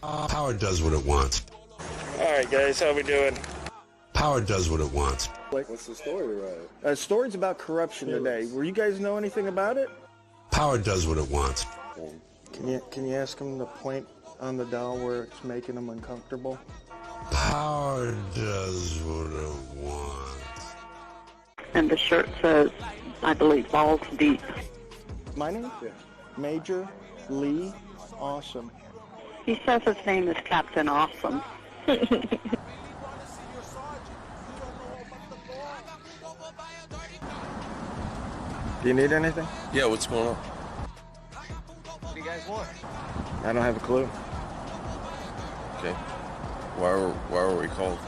Power does what it wants. Alright guys, how we doing? Power does what it wants. What's the story, right? Story's about corruption today. Were you guys know anything about it? Power does what it wants. Can you ask him to point on the dial where it's making him uncomfortable? Power does what it wants. And the shirt says, I believe, balls deep. My name? Yeah. Major Lee Awesome. He says his name is Captain Awesome. Do you need anything? Yeah, what's going on? What do you guys want? I don't have a clue. Okay. Why were we called?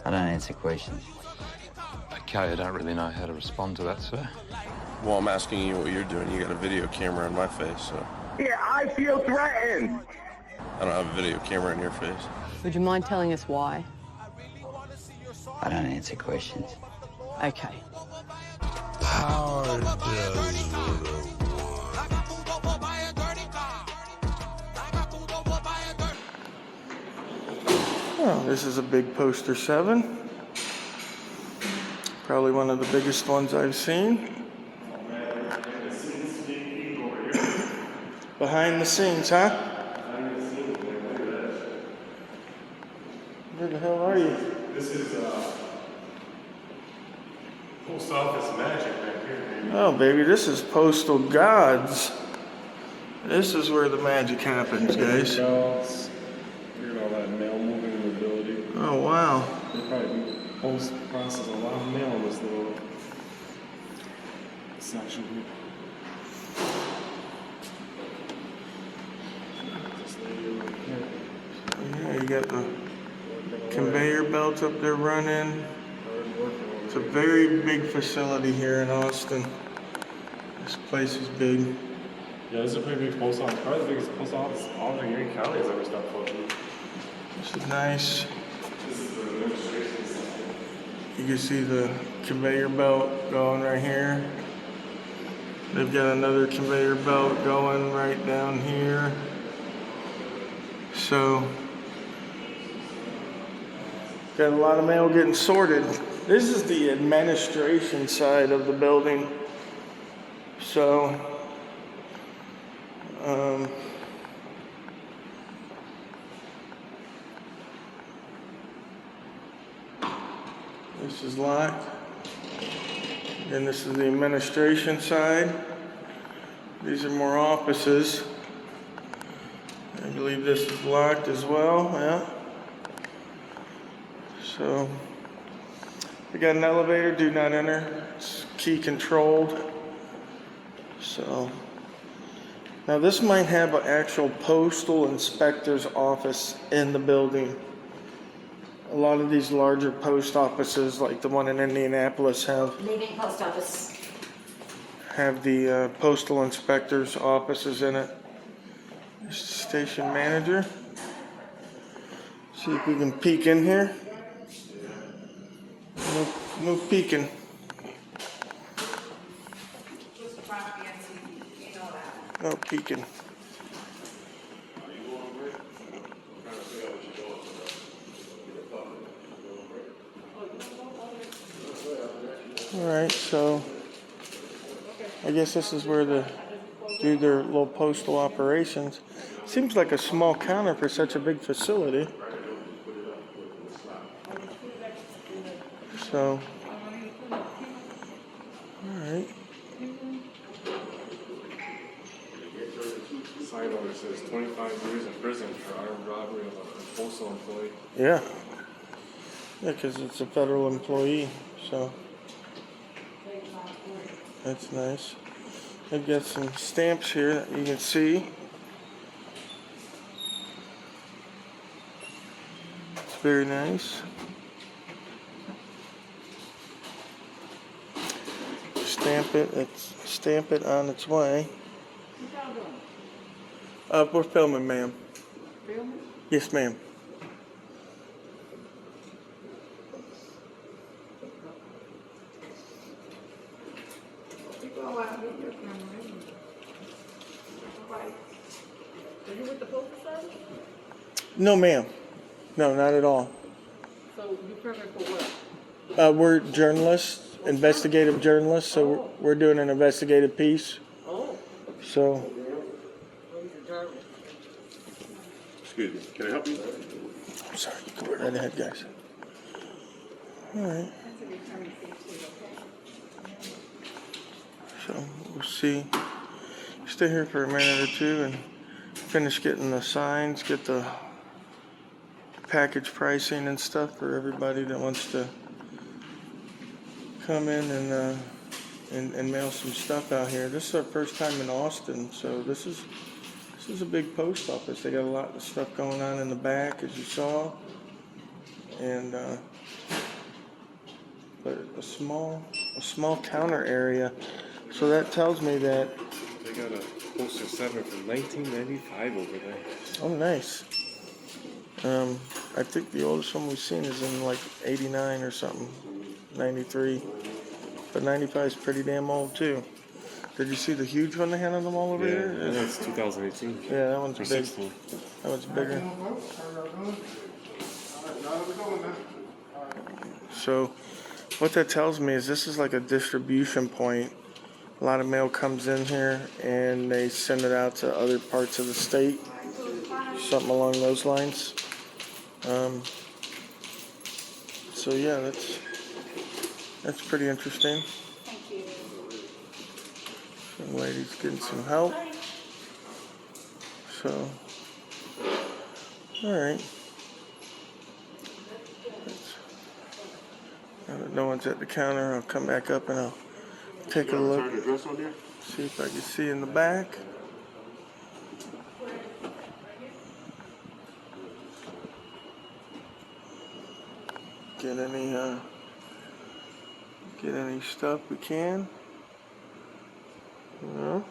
I don't answer questions. Okay, I don't really know how to respond to that, sir. Well, I'm asking you what you're doing. You got a video camera on my face, so... Yeah, I feel threatened. I don't have a video camera in your face. Would you mind telling us why? I don't answer questions. Okay. Power does what it wants. Oh, this is a big poster 7. Probably one of the biggest ones I've seen. Behind the scenes, huh? Where the hell are you? This is post office magic right here, baby. Oh, baby, this is postal gods. This is where the magic happens, guys. Dogs. Look at all that mail moving in the building. Oh, wow. They probably process a lot of mail in this little section here. This lady right here. Yeah, you got the conveyor belts up there running. It's a very big facility here in Austin. This place is big. Yeah, this is a pretty big post office. Probably the biggest post office all of Union County has ever stepped foot in. This is nice. This is the administration center. You can see the conveyor belt going right here. They've got another conveyor belt going right down here. So, got a lot of mail getting sorted. This is the administration side of the building. So, this is locked. And this is the administration side. These are more offices. I believe this is locked as well, yeah. So, we got an elevator, do not enter. It's key controlled. So, now this might have an actual postal inspector's office in the building. A lot of these larger post offices, like the one in Indianapolis, Leaving post office. have the postal inspector's offices in it. There's the station manager. See if we can peek in here. No peeking. No peeking. Alright, so I guess this is where they do their little postal operations. Seems like a small counter for such a big facility. So, alright. Side order says 25 years in prison for armed robbery of a postal employee. Yeah. Yeah, because it's a federal employee, so that's nice. They've got some stamps here that you can see. It's very nice. Stamp it on its way. We're filming, ma'am. Filming? Yes, ma'am. You go out and get your camera. Right. Are you with the Postal Service? No, ma'am. No, not at all. So you prepping for what? We're journalists, investigative journalists, so we're doing an investigative piece. Oh. So, Excuse me, can I help you? I'm sorry, go right ahead, guys. All right. So we'll see. Stay here for a minute or two and finish getting the signs, get the package pricing and stuff for everybody that wants to come in and mail some stuff out here. This is our first time in Austin, so this is a big post office. They got a lot of stuff going on in the back, as you saw, and but a small counter area. So that tells me that They got a Poster 7 from 1995 over there. oh, nice. I think the oldest one we've seen is in like 89 or something, 93. But 95 is pretty damn old too. Did you see the huge one they had on the wall over here? Yeah, that's 2018. Yeah, that one's Or big. 16. That one's bigger. So what that tells me is this is like a distribution point. A lot of mail comes in here and they send it out to other parts of the state. Something along those lines. So yeah, that's pretty interesting. Some lady's getting some help. So, all right. Now that no one's at the counter, I'll come back up and I'll take a look. See if I can see in the back. Get any stuff we can. No.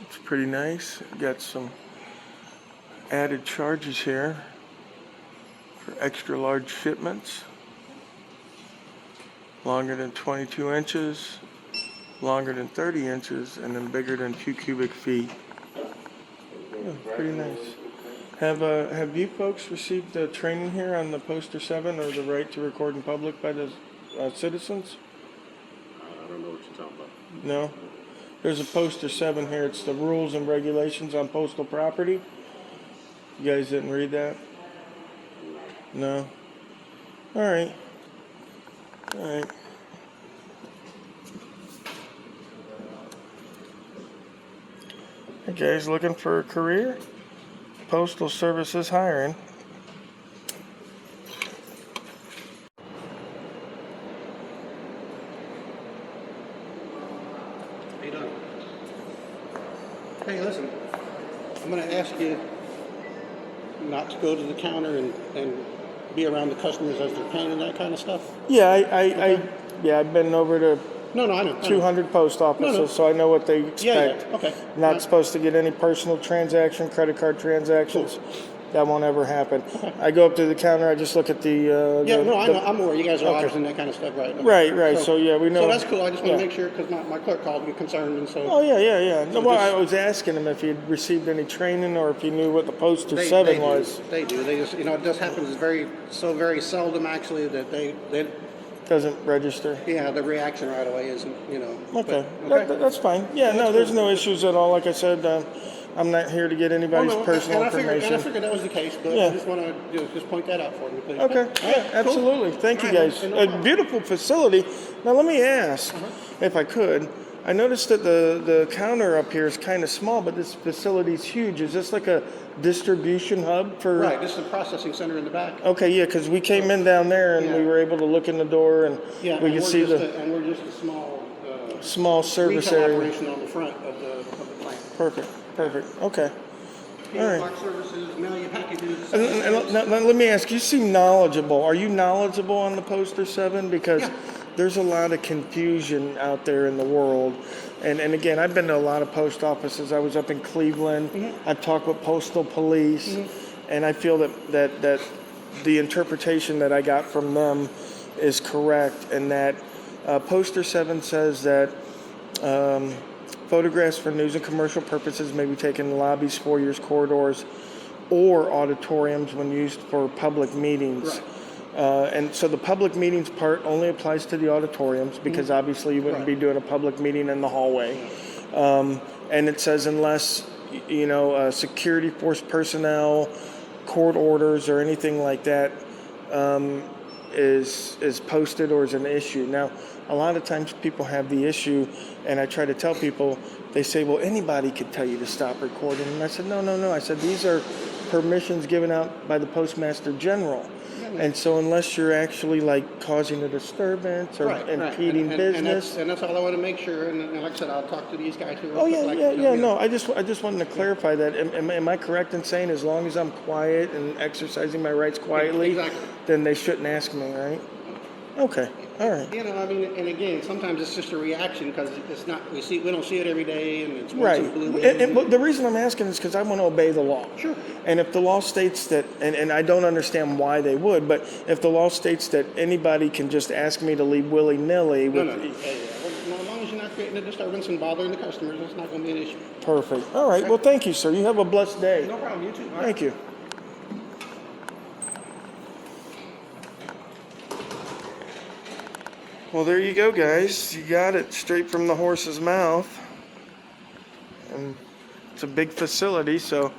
It's pretty nice. Got some added charges here for extra large shipments. Longer than 22 inches, longer than 30 inches, and then bigger than 2 cubic feet. Yeah, pretty nice. Have you folks received the training here on the Poster 7 or the right to record in public by the citizens? I don't know what you're talking about. No? There's a Poster 7 here. It's the rules and regulations on postal property. You guys didn't read that? No? All right. All right. Hey guys, looking for a career? Postal Service is hiring. How you doing? Hey, listen, I'm going to ask you not to go to the counter and be around the customers as they're paying and that kind of stuff. Yeah, I've been over to I know. 200 post offices, so I know what they expect. Yeah. Okay. Not supposed to get any personal transaction, credit card transactions. Cool. That won't ever happen. Okay. I go up to the counter, I just look at the... I know. I'm aware. You guys are auditors and that kind of stuff, right? Okay. Right. So yeah, we know. So that's cool. I just want to make sure, because my clerk called me concerned, and so... Oh, yeah. No, well, I was asking him if he'd received any training or if he knew what the Poster 7 was. They do. They just, it just happens very seldom, actually, that they doesn't register. Yeah, the reaction right away isn't, Okay, that's fine. Yeah, no, there's no issues at all. Like I said, I'm not here to get anybody's personal information. I figured that was the case, but I just want to just point that out for me, please. Okay, absolutely. Cool. Thank you, guys. A beautiful facility. Now, let me ask, if I could. I noticed that the counter up here is kind of small, but this facility's huge. Is this like a distribution hub for... Right, this is a processing center in the back. Okay, yeah, because we came in down there and we were able to look in the door and we could see and we're just a small service area. Operation on the front of the plant. Perfect. Okay. All right. Box services, mail you packages. And let me ask, you seem knowledgeable. Are you knowledgeable on the Poster 7? Because there's a lot of confusion out there in the world. And again, I've been to a lot of post offices. I was up in Cleveland. I've talked with postal police. And I feel that the interpretation that I got from them is correct, and that Poster 7 says that photographs for news and commercial purposes may be taken in lobbies, foyers, corridors, or auditoriums when used for public meetings. And so the public meetings part only applies to the auditoriums because obviously you wouldn't be doing a public meeting in the hallway. And it says unless, security force personnel, court orders, or anything like that is posted or is an issue. Now, a lot of times people have the issue, and I try to tell people, they say, well, anybody could tell you to stop recording. And I said, no. I said, these are permissions given out by the Postmaster General. And so unless you're actually like causing a disturbance or impeding business. And that's all I want to make sure. And like I said, I'll talk to these guys who are. No, I just wanted to clarify that. Am I correct in saying as long as I'm quiet and exercising my rights quietly, then they shouldn't ask me, right? Okay, all right. And again, sometimes it's just a reaction because it's not. We don't see it every day, and it's once right. in blue. And the reason I'm asking is because I want to obey the law. Sure. And if the law states that, and I don't understand why they would, but if the law states that anybody can just ask me to leave willy-nilly. No. As long as you're not creating a disturbance and bothering the customers, that's not going to be an issue. Perfect. All right. Well, thank you, sir. You have a blessed day. No problem. You too. Thank you. Well, there you go, guys. You got it straight from the horse's mouth. And it's a big facility, so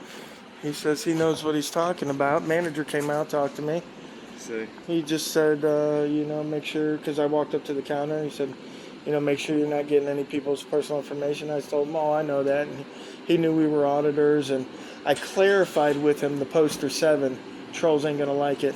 he says he knows what he's talking about. Manager came out, talked to me. See. He just said, make sure, because I walked up to the counter, he said, make sure you're not getting any people's personal information. I told him, I know that. And he knew we were auditors, and I clarified with him the poster 7. Trolls ain't going to like it.